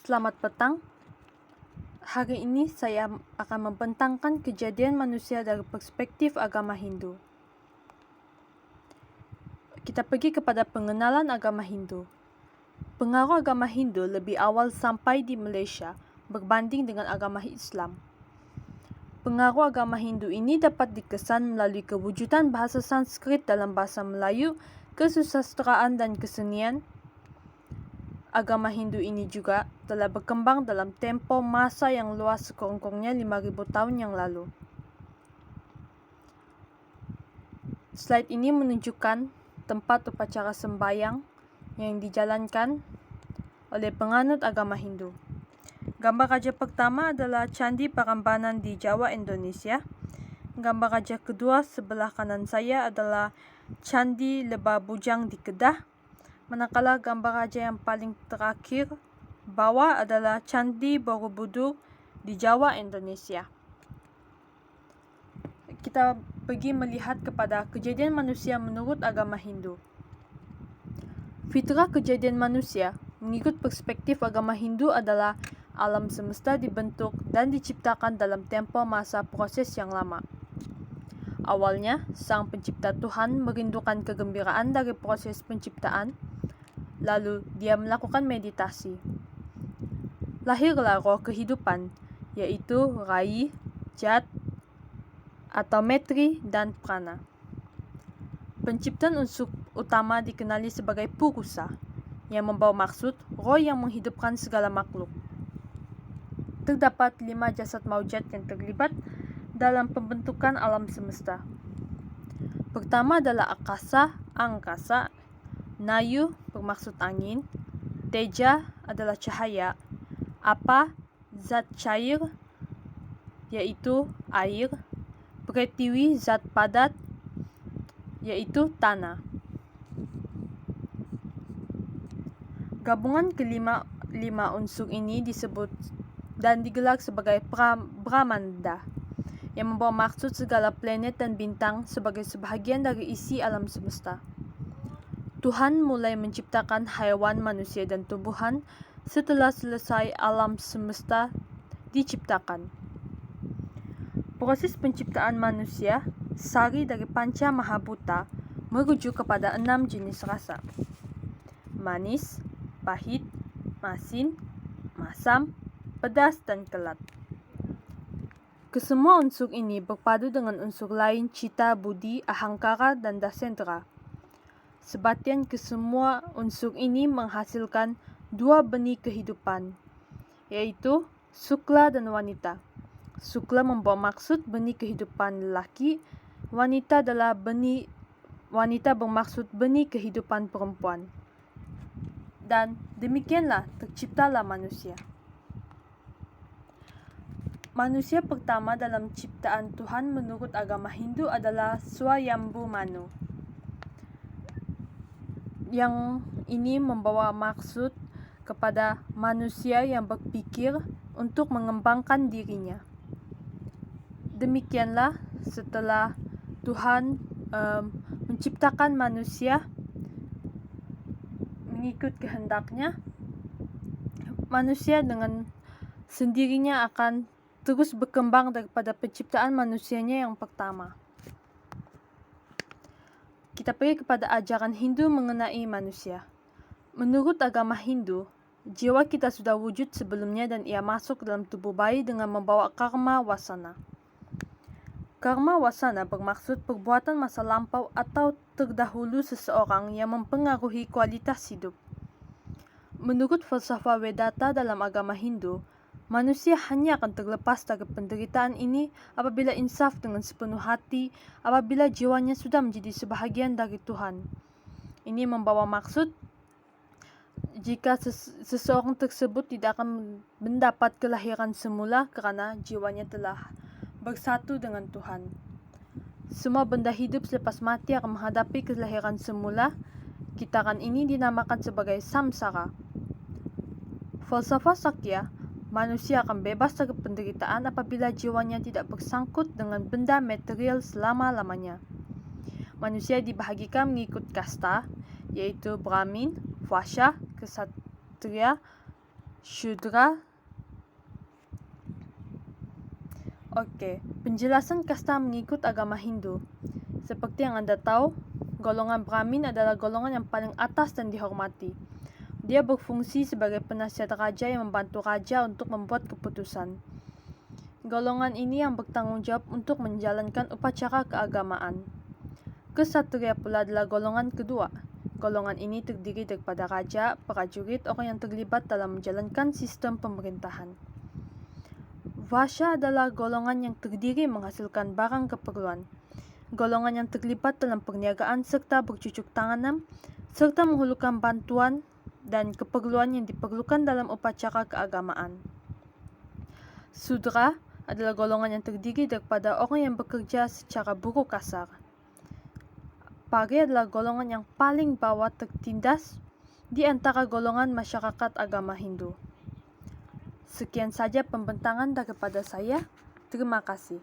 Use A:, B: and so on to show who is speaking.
A: Selamat petang. Hari ini saya akan membentangkan kejadian manusia dari perspektif agama Hindu. Kita pergi kepada pengenalan agama Hindu. Pengaruh agama Hindu lebih awal sampai di Malaysia berbanding dengan agama Islam. Pengaruh agama Hindu ini dapat dikesan melalui kewujudan bahasa Sanskrit dalam bahasa Melayu, kesusastraan dan kesenian. Agama Hindu ini juga telah berkembang dalam tempoh masa yang luas sekurang-kurangnya 5,000 tahun yang lalu. Slide ini menunjukkan tempat upacara sembahyang yang dijalankan oleh penganut agama Hindu. Gambar raja pertama adalah Candi Prambanan di Jawa, Indonesia. Gambar raja kedua sebelah kanan saya adalah Candi Lebah Bujang di Kedah. Manakala gambar raja yang paling terakhir bawah adalah Candi Borobudur di Jawa, Indonesia. Kita pergi melihat kepada kejadian manusia menurut agama Hindu. Fitrah kejadian manusia mengikut perspektif agama Hindu adalah alam semesta dibentuk dan diciptakan dalam tempoh masa proses yang lama. Awalnya, Sang Pencipta Tuhan merindukan kegembiraan dari proses penciptaan. Lalu dia melakukan meditasi. Lahirlah roh kehidupan, yaitu Rai, Jat, atau Metri, dan Prana. Penciptaan unsur utama dikenali sebagai Purusa, yang membawa maksud roh yang menghidupkan segala makhluk. Terdapat 5 jasad maujud yang terlibat dalam pembentukan alam semesta. Pertama adalah Akasa, angkasa, Nayu bermaksud angin, Teja adalah cahaya, Apa zat cair yaitu air, Pretiwi zat padat yaitu tanah. Gabungan kelima unsur ini disebut dan digelar sebagai Brahmanda, yang membawa maksud segala planet dan bintang sebagai sebahagian dari isi alam semesta. Tuhan mulai menciptakan haiwan, manusia, dan tumbuhan setelah selesai alam semesta diciptakan. Proses penciptaan manusia, sari dari Panca Mahabhuta, merujuk kepada 6 jenis rasa: manis, pahit, masin, masam, pedas, dan kelat. Kesemua unsur ini berpadu dengan unsur lain cita, budi, ahangkara, dan dasendra. Sebatian kesemua unsur ini menghasilkan 2 benih kehidupan, yaitu Sukla dan Wanita. Sukla membawa maksud benih kehidupan lelaki, wanita bermaksud benih kehidupan perempuan. Dan demikianlah terciptalah manusia. Manusia pertama dalam ciptaan Tuhan menurut agama Hindu adalah Swayambhu Manu. Yang ini membawa maksud kepada manusia yang berpikir untuk mengembangkan dirinya. Demikianlah setelah Tuhan menciptakan manusia mengikut kehendaknya, manusia dengan sendirinya akan terus berkembang daripada penciptaan manusianya yang pertama. Kita pergi kepada ajaran Hindu mengenai manusia. Menurut agama Hindu, jiwa kita sudah wujud sebelumnya dan ia masuk dalam tubuh bayi dengan membawa karma wasana. Karma wasana bermaksud perbuatan masa lampau atau terdahulu seseorang yang mempengaruhi kualitas hidup. Menurut falsafah Vedanta dalam agama Hindu, manusia hanya akan terlepas dari penderitaan ini apabila insaf dengan sepenuh hati, apabila jiwanya sudah menjadi sebahagian dari Tuhan. Ini membawa maksud jika seseorang tersebut tidak akan mendapat kelahiran semula kerana jiwanya telah bersatu dengan Tuhan. Semua benda hidup selepas mati akan menghadapi kelahiran semula. Kitaran ini dinamakan sebagai samsara. Falsafah Sakya, manusia akan bebas dari penderitaan apabila jiwanya tidak bersangkut dengan benda material selama-lamanya. Manusia dibahagikan mengikut kasta, yaitu Brahmin, Vaishya, Kshatriya, Shudra. Oke, penjelasan kasta mengikut agama Hindu. Seperti yang Anda tahu, golongan Brahmin adalah golongan yang paling atas dan dihormati. Dia berfungsi sebagai penasihat raja yang membantu raja untuk membuat keputusan. Golongan ini yang bertanggung jawab untuk menjalankan upacara keagamaan. Ksatria pula adalah golongan kedua. Golongan ini terdiri daripada raja, prajurit, orang yang terlibat dalam menjalankan sistem pemerintahan. Vaisya adalah golongan yang terdiri menghasilkan barang keperluan. Golongan yang terlibat dalam perniagaan serta bercucuk tanam, serta menghulurkan bantuan dan keperluan yang diperlukan dalam upacara keagamaan. Sudra adalah golongan yang terdiri daripada orang yang bekerja secara buruh kasar. Pari adalah golongan yang paling bawah tertindas di antara golongan masyarakat agama Hindu. Sekian saja pembentangan daripada saya. Terima kasih.